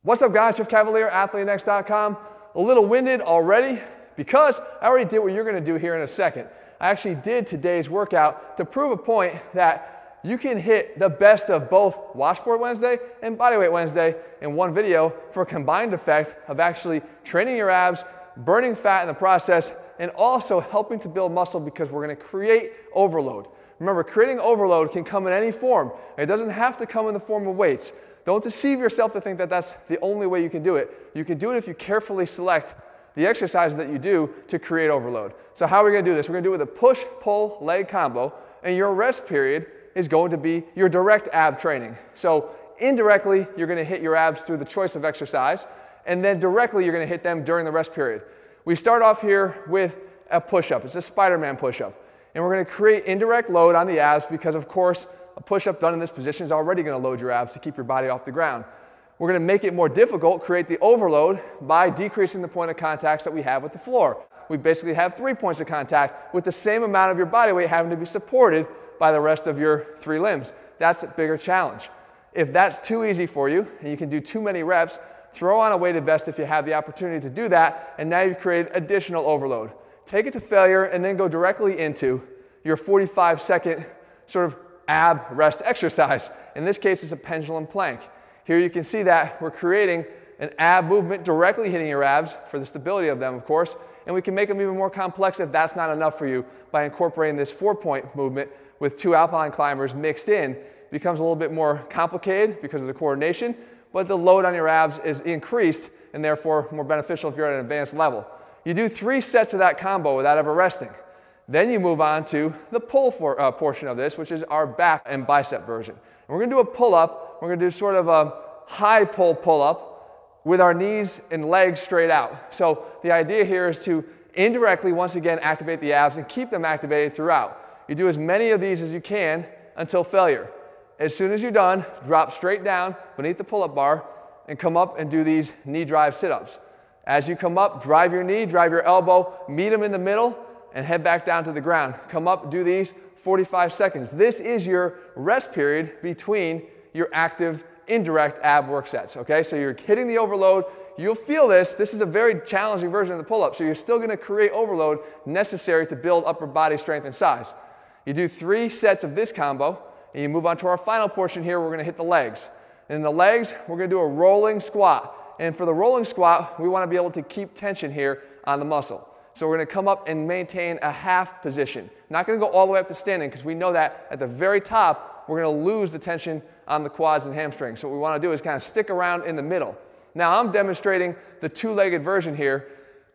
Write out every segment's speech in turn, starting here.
What's up guys, Jeff Cavalier, ATHLEAN-X.com. A little winded already because I already did what you're gonna do here in a second. I actually did today's workout to prove a point that you can hit the best of both Washboard Wednesday and Bodyweight Wednesday in one video for a combined effect of actually training your abs, burning fat in the process, and also helping to build muscle because we're gonna create overload. Remember, creating overload can come in any form. It doesn't have to come in the form of weights. Don't deceive yourself to think that that's the only way you can do it. You can do it if you carefully select the exercises that you do to create overload. So how are we gonna do this? We're gonna do it with a push-pull leg combo, and your rest period is going to be your direct ab training. So indirectly, you're gonna hit your abs through the choice of exercise, and then directly, you're gonna hit them during the rest period. We start off here with a push-up. It's a Spider-Man push-up. And we're gonna create indirect load on the abs because, of course, a push-up done in this position is already gonna load your abs to keep your body off the ground. We're gonna make it more difficult, create the overload by decreasing the point of contacts that we have with the floor. We basically have 3 points of contact with the same amount of your body weight having to be supported by the rest of your 3 limbs. That's a bigger challenge. If that's too easy for you and you can do too many reps, throw on a weighted vest if you have the opportunity to do that, and now you've created additional overload. Take it to failure and then go directly into your 45-second sort of ab rest exercise. In this case, it's a pendulum plank. Here you can see that we're creating an ab movement directly hitting your abs for the stability of them, of course, and we can make them even more complex if that's not enough for you by incorporating this 4-point movement with 2 alpine climbers mixed in. It becomes a little bit more complicated because of the coordination, but the load on your abs is increased and therefore more beneficial if you're at an advanced level. You do 3 sets of that combo without ever resting. Then you move on to the pull portion of this, which is our back and bicep version. And we're gonna do a pull-up. We're gonna do sort of a high pull-up with our knees and legs straight out. So the idea here is to indirectly, once again, activate the abs and keep them activated throughout. You do as many of these as you can until failure. As soon as you're done, drop straight down beneath the pull-up bar and come up and do these knee drive sit-ups. As you come up, drive your knee, drive your elbow, meet them in the middle, and head back down to the ground. Come up, do these 45 seconds. This is your rest period between your active, indirect ab work sets, okay? So you're hitting the overload. You'll feel this. This is a very challenging version of the pull-up, so you're still gonna create overload necessary to build upper body strength and size. You do 3 sets of this combo, and you move on to our final portion here. We're gonna hit the legs. And in the legs, we're gonna do a rolling squat. And for the rolling squat, we wanna be able to keep tension here on the muscle. So we're gonna come up and maintain a half position. Not gonna go all the way up to standing because we know that at the very top, we're gonna lose the tension on the quads and hamstrings. So what we wanna do is kind of stick around in the middle. Now I'm demonstrating the 2-legged version here.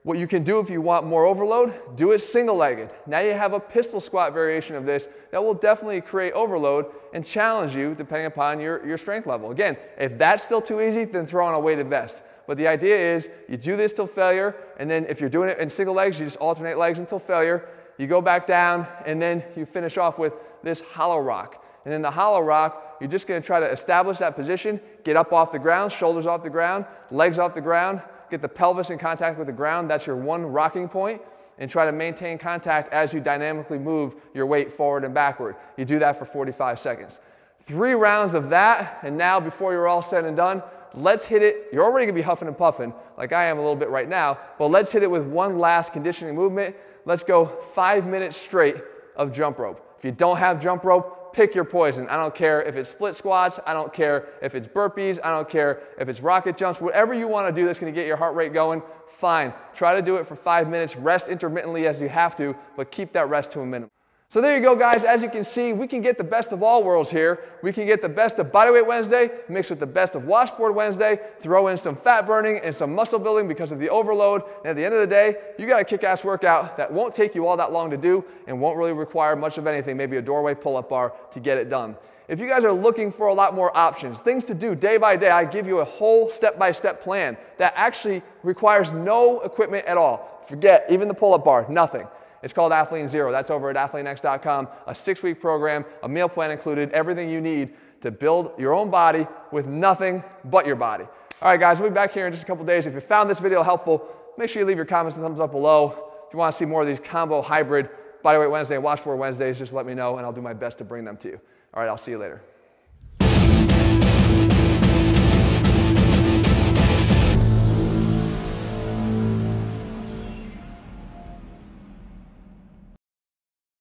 What you can do if you want more overload, do it single-legged. Now you have a pistol squat variation of this that will definitely create overload and challenge you depending upon your strength level. Again, if that's still too easy, then throw on a weighted vest. But the idea is you do this till failure, and then if you're doing it in single legs, you just alternate legs until failure. You go back down, and then you finish off with this hollow rock. And in the hollow rock, you're just gonna try to establish that position, get up off the ground, shoulders off the ground, legs off the ground, get the pelvis in contact with the ground. That's your one rocking point, and try to maintain contact as you dynamically move your weight forward and backward. You do that for 45 seconds. 3 rounds of that, and now before you're all said and done, let's hit it. You're already gonna be huffing and puffing, like I am a little bit right now, but let's hit it with one last conditioning movement. Let's go 5 minutes straight of jump rope. If you don't have jump rope, pick your poison. I don't care if it's split squats, I don't care if it's burpees, I don't care if it's rocket jumps, whatever you wanna do that's gonna get your heart rate going, fine. Try to do it for 5 minutes, rest intermittently as you have to, but keep that rest to a minimum. So there you go, guys. As you can see, we can get the best of all worlds here. We can get the best of Bodyweight Wednesday mixed with the best of Washboard Wednesday, throw in some fat burning and some muscle building because of the overload. And at the end of the day, you got a kick-ass workout that won't take you all that long to do and won't really require much of anything, maybe a doorway pull-up bar to get it done. If you guys are looking for a lot more options, things to do day by day, I give you a whole step-by-step plan that actually requires no equipment at all. Forget even the pull-up bar, nothing. It's called ATHLEAN-X. That's over at ATHLEAN-X.com, a 6-week program, a meal plan included, everything you need to build your own body with nothing but your body. All right, guys, we'll be back here in just a couple days. If you found this video helpful, make sure you leave your comments and thumbs up below. If you want to see more of these combo hybrid Bodyweight Wednesday and Washboard Wednesdays, just let me know, and I'll do my best to bring them to you. All right, I'll see you later.